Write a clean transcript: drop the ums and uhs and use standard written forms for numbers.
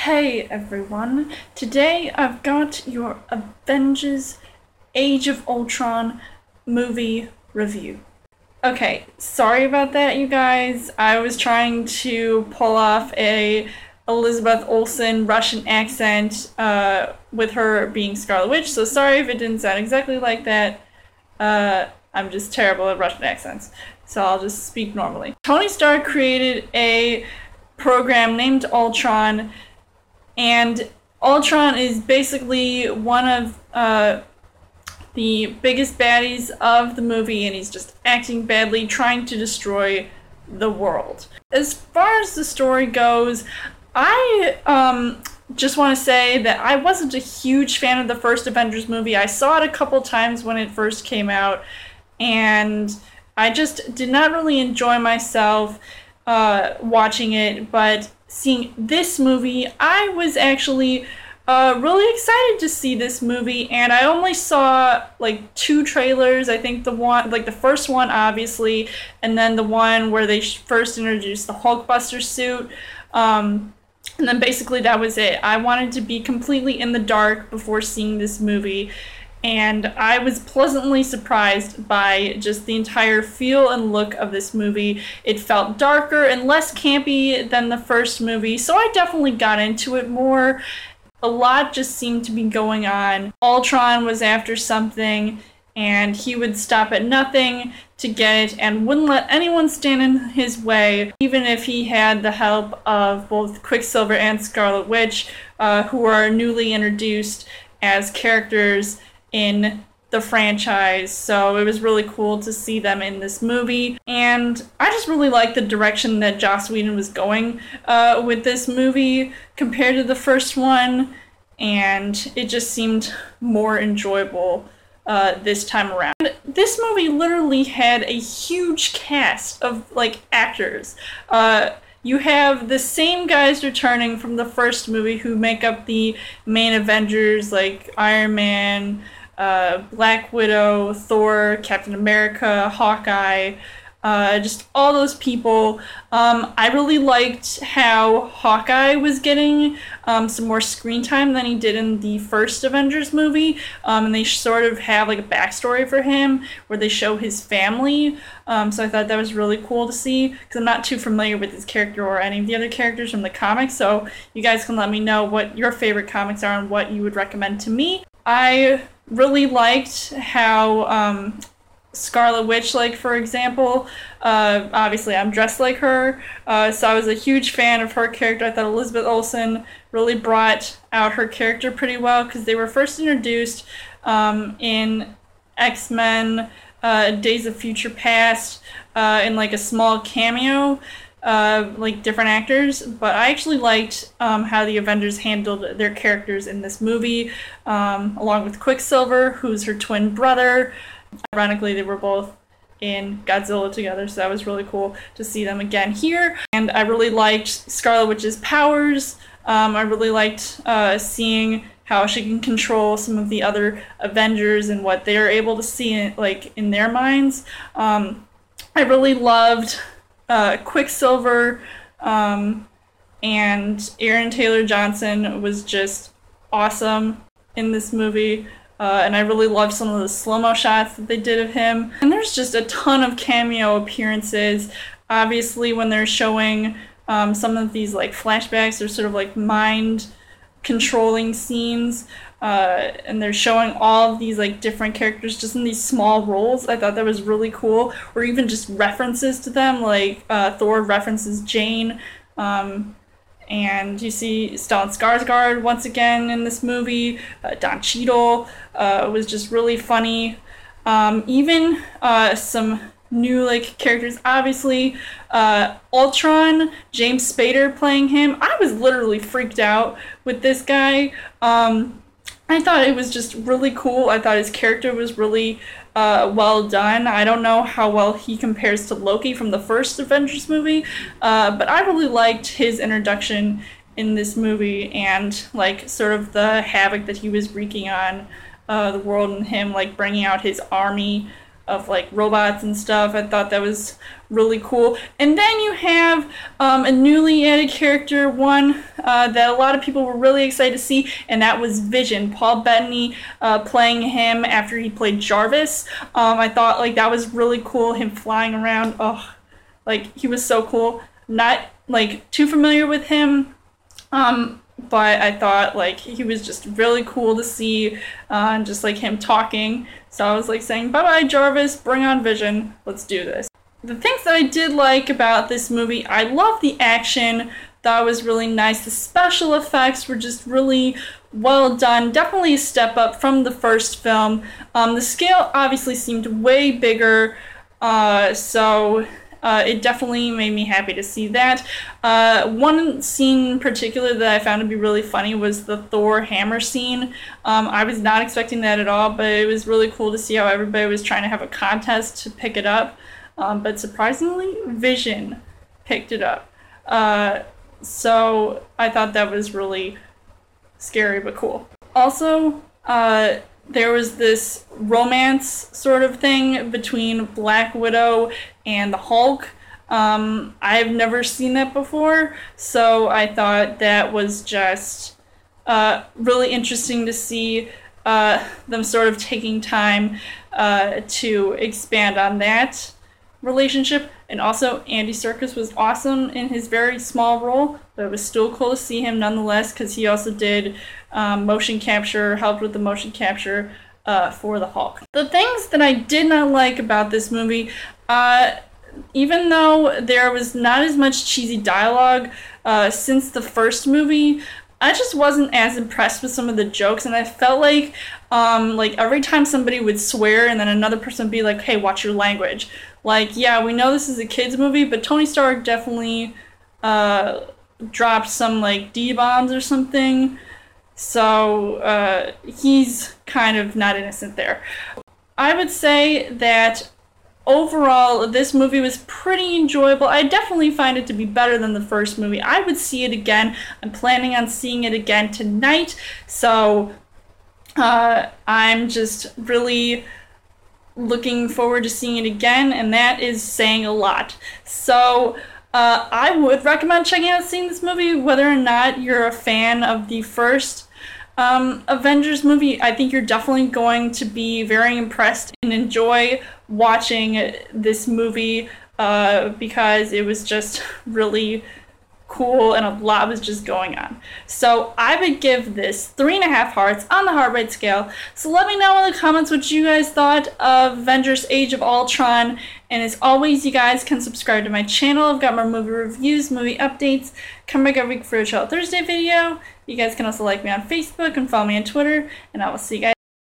Hey everyone, today I've got your Avengers Age of Ultron movie review. Okay, sorry about that you guys. I was trying to pull off a Elizabeth Olsen Russian accent with her being Scarlet Witch, so sorry if it didn't sound exactly like that. I'm just terrible at Russian accents, so I'll just speak normally. Tony Stark created a program named Ultron, and Ultron is basically one of the biggest baddies of the movie, and he's just acting badly, trying to destroy the world. As far as the story goes, I just want to say that I wasn't a huge fan of the first Avengers movie. I saw it a couple times when it first came out, and I just did not really enjoy myself watching it, but seeing this movie, I was actually really excited to see this movie, and I only saw like two trailers. I think the first one, obviously, and then the one where they first introduced the Hulkbuster suit. And then basically that was it. I wanted to be completely in the dark before seeing this movie, and I was pleasantly surprised by just the entire feel and look of this movie. It felt darker and less campy than the first movie, so I definitely got into it more. A lot just seemed to be going on. Ultron was after something, and he would stop at nothing to get it and wouldn't let anyone stand in his way, even if he had the help of both Quicksilver and Scarlet Witch, who are newly introduced as characters in the franchise. So it was really cool to see them in this movie, and I just really like the direction that Joss Whedon was going with this movie compared to the first one, and it just seemed more enjoyable this time around. This movie literally had a huge cast of like actors. You have the same guys returning from the first movie who make up the main Avengers, like Iron Man, Black Widow, Thor, Captain America, Hawkeye, just all those people. I really liked how Hawkeye was getting some more screen time than he did in the first Avengers movie, and they sort of have like a backstory for him where they show his family, so I thought that was really cool to see, because I'm not too familiar with his character or any of the other characters from the comics, so you guys can let me know what your favorite comics are and what you would recommend to me. I really liked how Scarlet Witch, like, for example, obviously I'm dressed like her, so I was a huge fan of her character. I thought Elizabeth Olsen really brought out her character pretty well, because they were first introduced in X-Men Days of Future Past in like a small cameo, like different actors, but I actually liked how the Avengers handled their characters in this movie, along with Quicksilver, who's her twin brother. Ironically, they were both in Godzilla together, so that was really cool to see them again here. And I really liked Scarlet Witch's powers. I really liked seeing how she can control some of the other Avengers and what they are able to see in their minds. I really loved Quicksilver, and Aaron Taylor Johnson was just awesome in this movie. And I really loved some of the slow-mo shots that they did of him. And there's just a ton of cameo appearances. Obviously, when they're showing some of these like flashbacks or sort of like mind-controlling scenes, and they're showing all of these like different characters just in these small roles. I thought that was really cool. Or even just references to them, like Thor references Jane. And you see Stellan Skarsgård once again in this movie. Don Cheadle was just really funny. Even some new like characters. Obviously, Ultron, James Spader playing him. I was literally freaked out with this guy. I thought it was just really cool. I thought his character was really well done. I don't know how well he compares to Loki from the first Avengers movie, but I really liked his introduction in this movie, and like sort of the havoc that he was wreaking on the world, and him like bringing out his army of like robots and stuff. I thought that was really cool. And then you have a newly added character, one that a lot of people were really excited to see, and that was Vision. Paul Bettany playing him after he played Jarvis. I thought like that was really cool, him flying around. Oh, like he was so cool. Not like too familiar with him, but I thought like he was just really cool to see, just like him talking. So I was like saying, bye-bye Jarvis, bring on Vision, let's do this. The things that I did like about this movie, I love the action. That was really nice. The special effects were just really well done. Definitely a step up from the first film. The scale obviously seemed way bigger, so it definitely made me happy to see that. One scene in particular that I found to be really funny was the Thor hammer scene. I was not expecting that at all, but it was really cool to see how everybody was trying to have a contest to pick it up. But surprisingly, Vision picked it up. So I thought that was really scary but cool. Also, there was this romance sort of thing between Black Widow and the Hulk. I've never seen that before, so I thought that was just really interesting to see them sort of taking time to expand on that relationship. And also Andy Serkis was awesome in his very small role, but it was still cool to see him nonetheless, because he also did motion capture, helped with the motion capture for the Hulk. The things that I did not like about this movie, even though there was not as much cheesy dialogue since the first movie, I just wasn't as impressed with some of the jokes, and I felt like every time somebody would swear and then another person would be like, hey, watch your language. Like, yeah, we know this is a kid's movie, but Tony Stark definitely dropped some like D-bombs or something, so he's kind of not innocent there. I would say that overall, this movie was pretty enjoyable. I definitely find it to be better than the first movie. I would see it again. I'm planning on seeing it again tonight. So I'm just really looking forward to seeing it again, and that is saying a lot. So I would recommend checking out seeing this movie, whether or not you're a fan of the first Avengers movie. I think you're definitely going to be very impressed and enjoy watching this movie because it was just really cool and a lot was just going on. So I would give this 3.5 hearts on the heart rate scale. So let me know in the comments what you guys thought of Avengers Age of Ultron. And as always, you guys can subscribe to my channel. I've got more movie reviews, movie updates. Come back every week for a Chill Thursday video. You guys can also like me on Facebook and follow me on Twitter. And I will see you guys